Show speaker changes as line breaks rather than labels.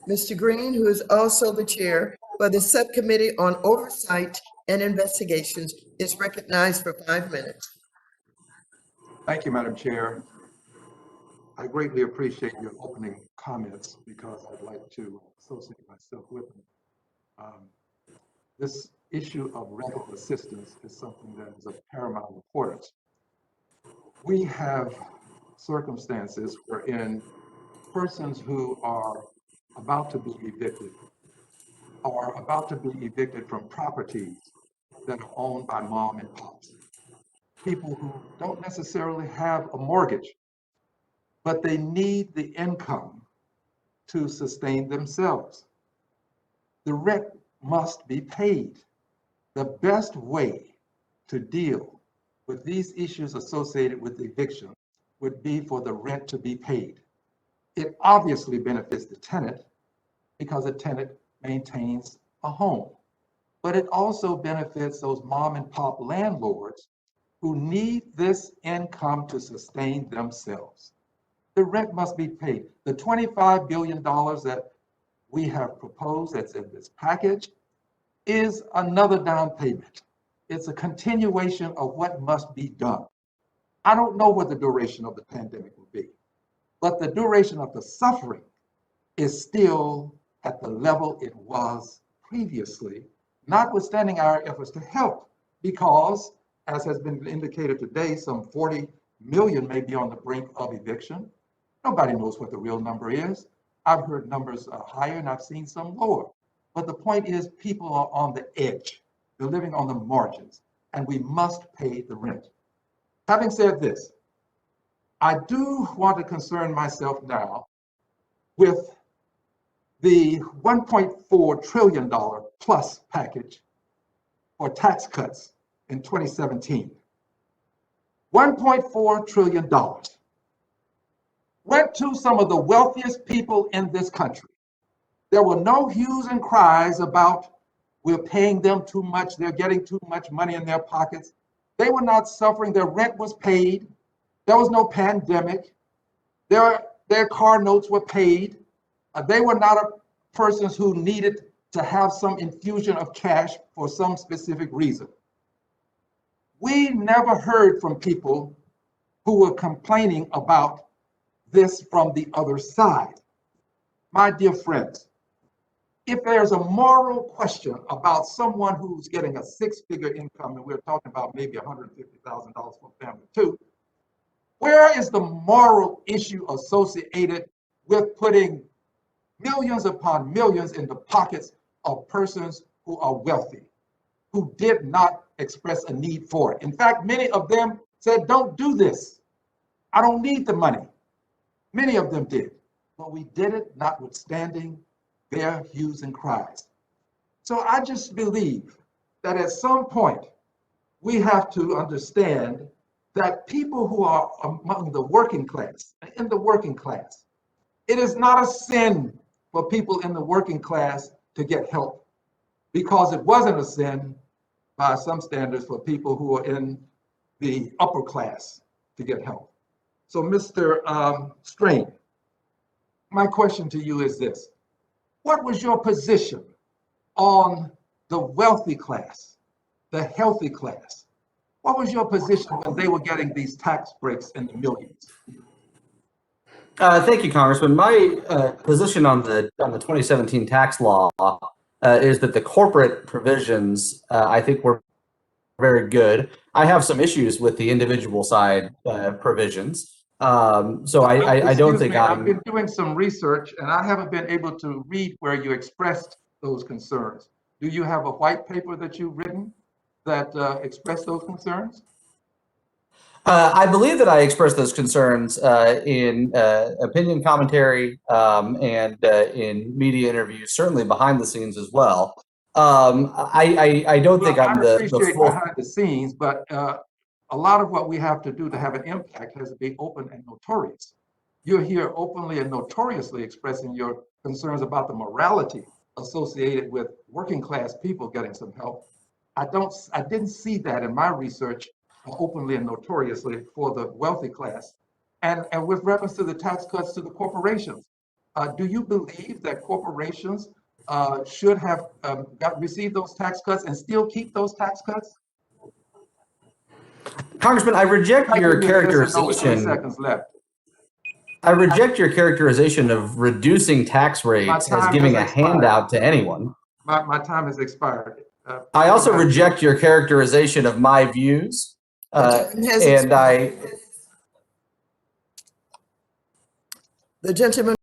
Mr. Green, who is also the chair for the Subcommittee on Oversight and Investigations, is recognized for 5 minutes.
Thank you, Madam Chair. I greatly appreciate your opening comments because I'd like to associate myself with them. This issue of rental assistance is something that is of paramount importance. We have circumstances wherein persons who are about to be evicted are about to be evicted from properties that are owned by mom and pops. People who don't necessarily have a mortgage, but they need the income to sustain themselves. The rent must be paid. The best way to deal with these issues associated with eviction would be for the rent to be paid. It obviously benefits the tenant because the tenant maintains a home, but it also benefits those mom and pop landlords who need this income to sustain themselves. The rent must be paid. The $25 billion that we have proposed that's in this package is another down payment. It's a continuation of what must be done. I don't know what the duration of the pandemic will be, but the duration of the suffering is still at the level it was previously, notwithstanding our efforts to help, because as has been indicated today, some 40 million may be on the brink of eviction. Nobody knows what the real number is. I've heard numbers higher and I've seen some lower. But the point is people are on the edge. They're living on the margins and we must pay the rent. Having said this, I do want to concern myself now with the $1.4 trillion plus package for tax cuts in 2017. $1.4 trillion went to some of the wealthiest people in this country. There were no hues and cries about we're paying them too much, they're getting too much money in their pockets. They were not suffering, their rent was paid, there was no pandemic, their car notes were paid. They were not persons who needed to have some infusion of cash for some specific reason. We never heard from people who were complaining about this from the other side. My dear friends, if there's a moral question about someone who's getting a six-figure income, and we're talking about maybe $150,000 for a family too, where is the moral issue associated with putting millions upon millions in the pockets of persons who are wealthy, who did not express a need for it? In fact, many of them said, don't do this. I don't need the money. Many of them did, but we did it notwithstanding their hues and cries. So I just believe that at some point we have to understand that people who are among the working class, in the working class, it is not a sin for people in the working class to get help, because it wasn't a sin by some standards for people who are in the upper class to get help. So Mr. Strain, my question to you is this. What was your position on the wealthy class, the healthy class? What was your position when they were getting these tax breaks in the millions?
Thank you, Congressman. My position on the 2017 tax law is that the corporate provisions, I think, were very good. I have some issues with the individual side provisions. So I don't think
I've been doing some research and I haven't been able to read where you expressed those concerns. Do you have a white paper that you've written that expressed those concerns?
I believe that I expressed those concerns in opinion commentary and in media interviews, certainly behind the scenes as well. I don't think I'm the full
behind the scenes, but a lot of what we have to do to have an impact has to be open and notorious. You're here openly and notoriously expressing your concerns about the morality associated with working class people getting some help. I didn't see that in my research openly and notoriously for the wealthy class. And with reference to the tax cuts to the corporations, Do you believe that corporations should have received those tax cuts and still keep those tax cuts?
Congressman, I reject
Type
your
in yes or no with 3
characterization.
seconds left.
I reject your characterization of reducing tax rates as
time
giving a
has expired.
handout to anyone.
My time has expired.
I also reject your characterization of my views.
The gentleman